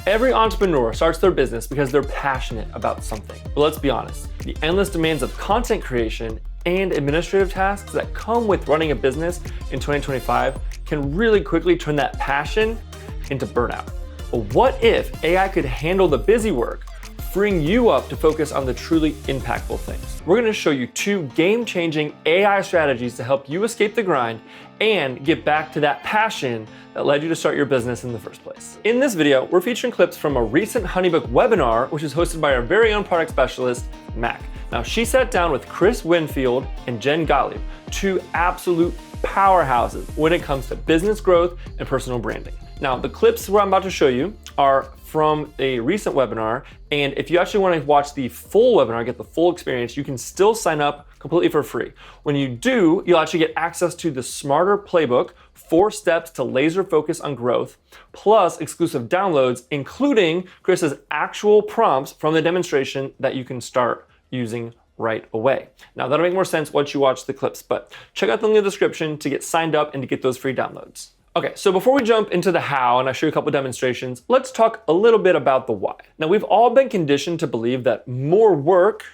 Every entrepreneur starts their business because they're passionate about something. But let's be honest, the endless demands of content creation and administrative tasks that come with running a business in 2025 can really quickly turn that passion into burnout. But what if AI could handle the busy work, freeing you up to focus on the truly impactful things? We're gonna show you 2 game-changing AI strategies to help you escape the grind and get back to that passion that led you to start your business in the first place. In this video, we're featuring clips from a recent HoneyBook webinar, which is hosted by our very own product specialist, Mac. Now, she sat down with Chris Winfield and Jen Gottlieb, 2 absolute powerhouses when it comes to business growth and personal branding. Now, the clips I'm about to show you are from a recent webinar, and if you actually want to watch the full webinar, get the full experience, you can still sign up completely for free. When you do, you'll actually get access to the Smarter Playbook, 4 steps to laser focus on growth, plus exclusive downloads, including Chris's actual prompts from the demonstration that you can start using right away. Now, that'll make more sense once you watch the clips, but check out the link in the description to get signed up and to get those free downloads. Okay, so before we jump into the how and I show you a couple demonstrations, let's talk a little bit about the why. Now, we've all been conditioned to believe that more work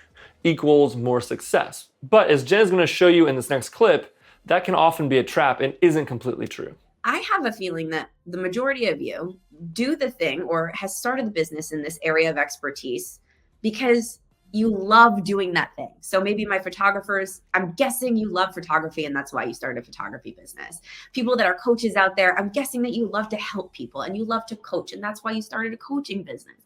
equals more success. But as Jen is gonna show you in this next clip, that can often be a trap and isn't completely true. I have a feeling that the majority of you do the thing or has started the business in this area of expertise because you love doing that thing. So maybe my photographers, I'm guessing you love photography and that's why you started a photography business. People that are coaches out there, I'm guessing that you love to help people and you love to coach and that's why you started a coaching business.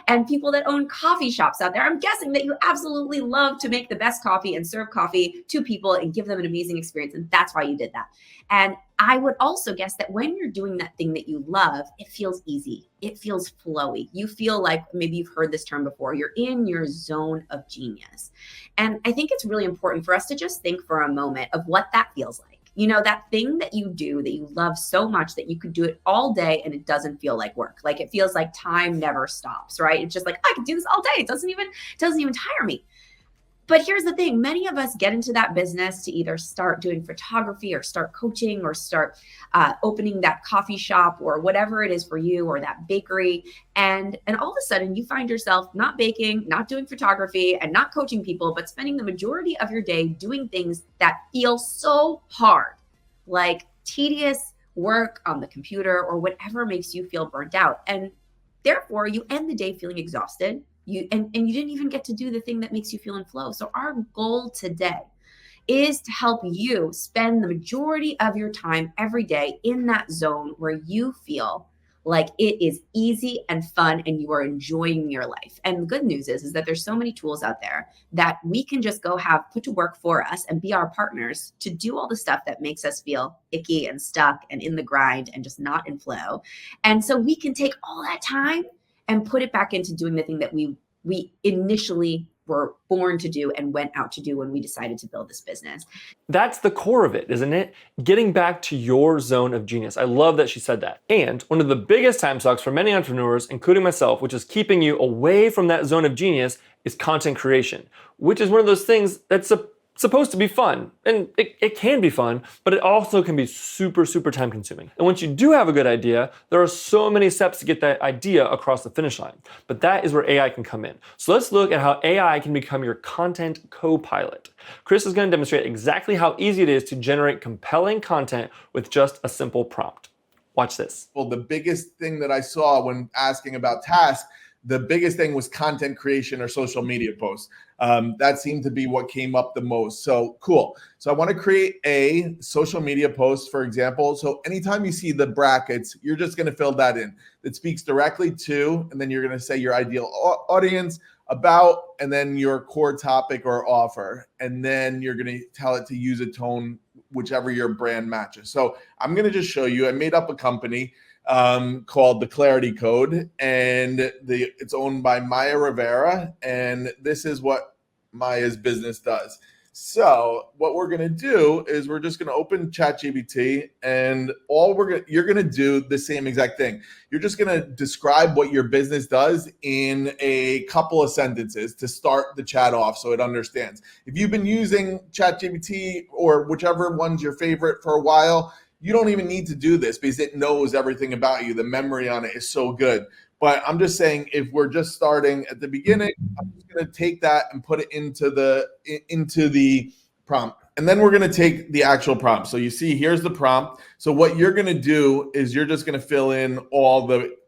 And people that own coffee shops out there, I'm guessing that you absolutely love to make the best coffee and serve coffee to people and give them an amazing experience. And that's why you did that. And I would also guess that when you're doing that thing that you love, it feels easy. It feels flowy. You feel like, maybe you've heard this term before, you're in your zone of genius. And I think it's really important for us to just think for a moment of what that feels like. You know, that thing that you do that you love so much that you could do it all day and it doesn't feel like work. Like it feels like time never stops, right? It's just like, I can do this all day. It doesn't even tire me. But here's the thing, many of us get into that business to either start doing photography or start coaching or start opening that coffee shop or whatever it is for you, or that bakery. And all of a sudden you find yourself not baking, not doing photography and not coaching people, but spending the majority of your day doing things that feel so hard, like tedious work on the computer or whatever makes you feel burnt out. And therefore you end the day feeling exhausted. And you didn't even get to do the thing that makes you feel in flow. So our goal today is to help you spend the majority of your time every day in that zone where you feel like it is easy and fun and you are enjoying your life. And the good news is that there's so many tools out there that we can just go have put to work for us and be our partners to do all the stuff that makes us feel icky and stuck and in the grind and just not in flow. And so we can take all that time and put it back into doing the thing that we initially were born to do and went out to do when we decided to build this business. That's the core of it, isn't it? Getting back to your zone of genius. I love that she said that. And one of the biggest time sucks for many entrepreneurs, including myself, which is keeping you away from that zone of genius, is content creation, which is one of those things that's supposed to be fun. And it can be fun, but it also can be super, super time consuming. And once you do have a good idea, there are so many steps to get that idea across the finish line. But that is where AI can come in. So let's look at how AI can become your content co-pilot. Chris is going to demonstrate exactly how easy it is to generate compelling content with just a simple prompt. Watch this. Well, the biggest thing that I saw when asking about tasks, the biggest thing was content creation or social media posts. That seemed to be what came up the most. So cool. So I want to create a social media post, for example. So anytime you see the brackets, you're just going to fill that in. That speaks directly to, and then you're going to say your ideal audience, about, and then your core topic or offer. And then you're going to tell it to use a tone, whichever your brand matches. So I'm going to just show you, I made up a company called The Clarity Code, and it's owned by Maya Rivera, and this is what Maya's business does. So what we're going to do is we're just going to open ChatGPT, and you're going to do the same exact thing. You're just going to describe what your business does in a couple of sentences to start the chat off so it understands. If you've been using ChatGPT or whichever one's your favorite for a while, you don't even need to do this because it knows everything about you. The memory on it is so good. But I'm just saying, if we're just starting at the beginning, I'm just going to take that and put it into the prompt. And then we're going to take the actual prompt. So you see, here's the prompt. So what you're going to do is you're just going to fill in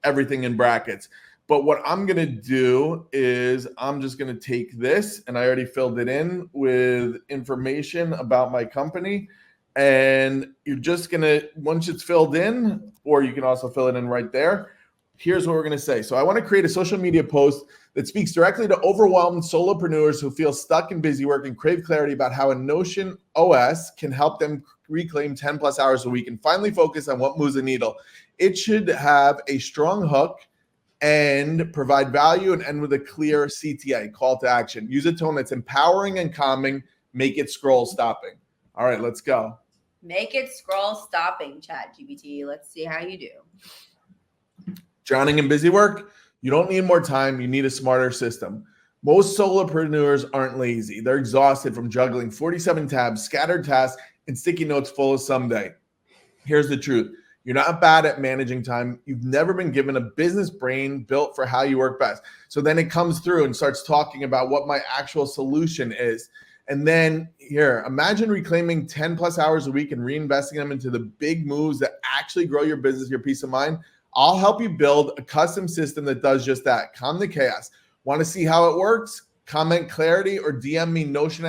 everything in brackets. But what I'm going to do is I'm just going to take this, and I already filled it in with information about my company. And you're just going to, once it's filled in, or you can also fill it in right there, here's what we're going to say. So I want to create a social media post that speaks directly to overwhelmed solopreneurs who feel stuck in busy work and crave clarity about how a Notion OS can help them reclaim 10 plus hours a week and finally focus on what moves the needle. It should have a strong hook and provide value and end with a clear CTA, call to action. Use a tone that's empowering and calming. Make it scroll stopping. All right, let's go. Make it scroll stopping, ChatGPT. Let's see how you do. Drowning in busy work? You don't need more time. You need a smarter system. Most solopreneurs aren't lazy. They're exhausted from juggling 47 tabs, scattered tasks, and sticky notes full of someday. Here's the truth. You're not bad at managing time. You've never been given a business brain built for how you work best. So then it comes through and starts talking about what my actual solution is. And then here, imagine reclaiming 10 plus hours a week and reinvesting them into the big moves that actually grow your business, your peace of mind. I'll help you build a custom system that does just that. Calm the chaos. Want to see how it works? Comment clarity or DM me Notion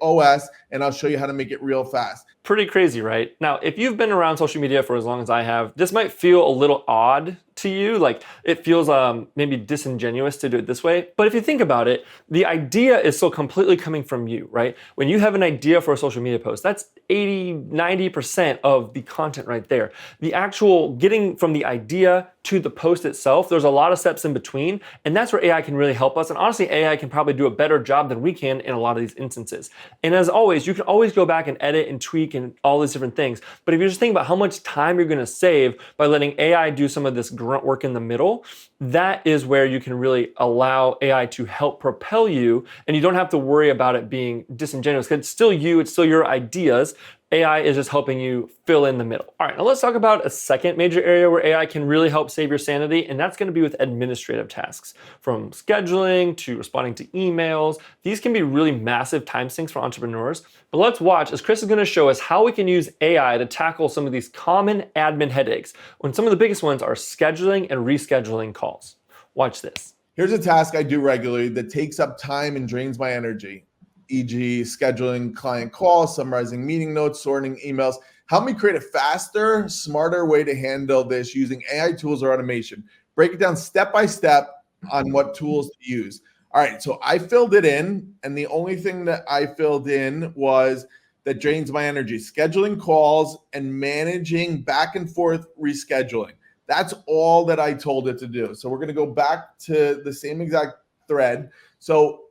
OS, and I'll show you how to make it real fast. Pretty crazy, right? Now, if you've been around social media for as long as I have, this might feel a little odd to you. Like it feels maybe disingenuous to do it this way. But if you think about it, the idea is still completely coming from you, right? When you have an idea for a social media post, that's 80, 90% of the content right there. The actual getting from the idea to the post itself, there's a lot of steps in between. And that's where AI can really help us. And honestly, AI can probably do a better job than we can in a lot of these instances. And as always, you can always go back and edit and tweak and all these different things. But if you're just thinking about how much time you're going to save by letting AI do some of this grunt work in the middle, that is where you can really allow AI to help propel you, and you don't have to worry about it being disingenuous because it's still you, it's still your ideas. AI is just helping you fill in the middle. All right, now let's talk about a second major area where AI can really help save your sanity, and that's going to be with administrative tasks. From scheduling to responding to emails, these can be really massive time sinks for entrepreneurs. But let's watch as Chris is going to show us how we can use AI to tackle some of these common admin headaches, when some of the biggest ones are scheduling and rescheduling calls. Watch this. Here's a task I do regularly that takes up time and drains my energy. E.g. scheduling client calls, summarizing meeting notes, sorting emails. Help me create a faster, smarter way to handle this using AI tools or automation. Break it down step by step on what tools to use. All right, so I filled it in, and the only thing that I filled in was that drains my energy, scheduling calls and managing back and forth rescheduling. That's all that I told it to do. So we're going to go back to the same exact thread. So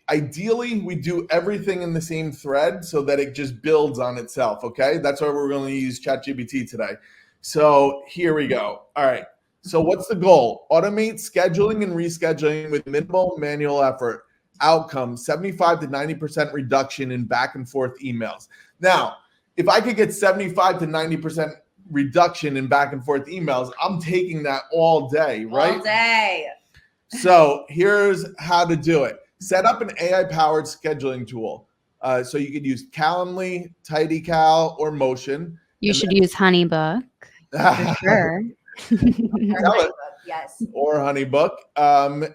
ideally, we do everything in the same thread so that it just builds on itself, okay? That's why we're going to use ChatGPT today. So here we go. All right. So what's the goal? Automate scheduling and rescheduling with minimal manual effort. Outcome, 75 to 90% reduction in back and forth emails. Now, if I could get 75 to 90% reduction in back and forth emails, I'm taking that all day, right? All day. So here's how to do it. Set up an AI-powered scheduling tool. So you could use Calendly, TidyCal, or Motion. You should use HoneyBook for sure. Yes. Or HoneyBook.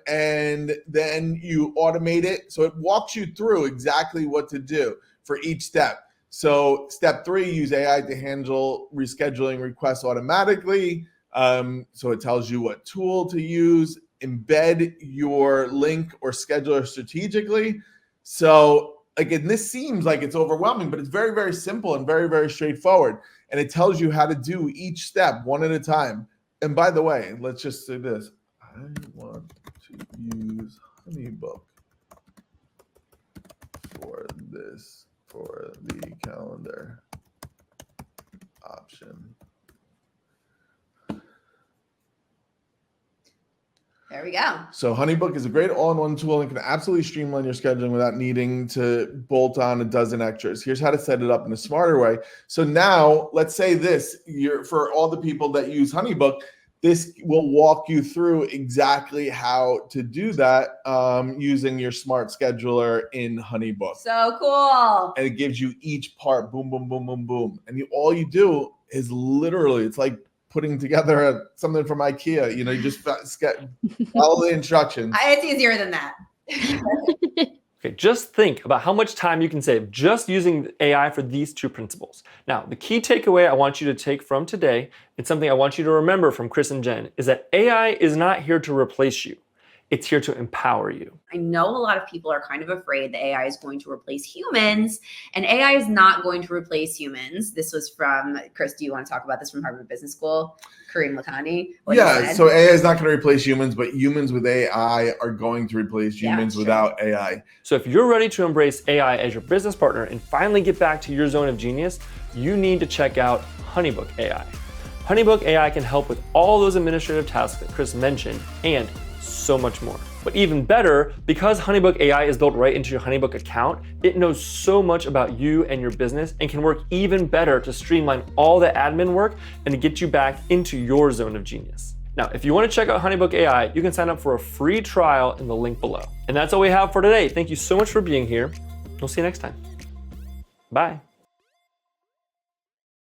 And then you automate it. So it walks you through exactly what to do for each step. So step 3, use AI to handle rescheduling requests automatically. So it tells you what tool to use. Embed your link or scheduler strategically. So again, this seems like it's overwhelming, but it's very, very simple and very, very straightforward. And it tells you how to do each step one at a time. And by the way, let's just say this. I want to use HoneyBook for the calendar option. There we go. So HoneyBook is a great all-in-one tool and can absolutely streamline your scheduling without needing to bolt on a dozen extras. Here's how to set it up in a smarter way. So now let's say this, for all the people that use HoneyBook, This will walk you through exactly how to do that using your smart scheduler in HoneyBook. So cool. And it gives you each part, boom, boom, boom, boom, boom. And all you do is literally, it's like putting together something from IKEA. You know, you just follow the instructions. It's easier than that. Okay, just think about how much time you can save just using AI for these two principles. Now, the key takeaway I want you to take from today, and something I want you to remember from Chris and Jen, is that AI is not here to replace you. It's here to empower you. I know a lot of people are kind of afraid that AI is going to replace humans, and AI is not going to replace humans. This was from, Chris, do you want to talk about this from Harvard Business School? Kareem Lakhani. Yeah, so AI is not going to replace humans, but humans with AI are going to replace humans without AI. So if you're ready to embrace AI as your business partner and finally get back to your zone of genius, you need to check out HoneyBook AI. HoneyBook AI can help with all those administrative tasks that Chris mentioned and so much more. But even better, because HoneyBook AI is built right into your HoneyBook account, it knows so much about you and your business and can work even better to streamline all the admin work and to get you back into your zone of genius. Now, if you want to check out HoneyBook AI, you can sign up for a free trial in the link below. And that's all we have for today. Thank you so much for being here. We'll see you next time. Bye.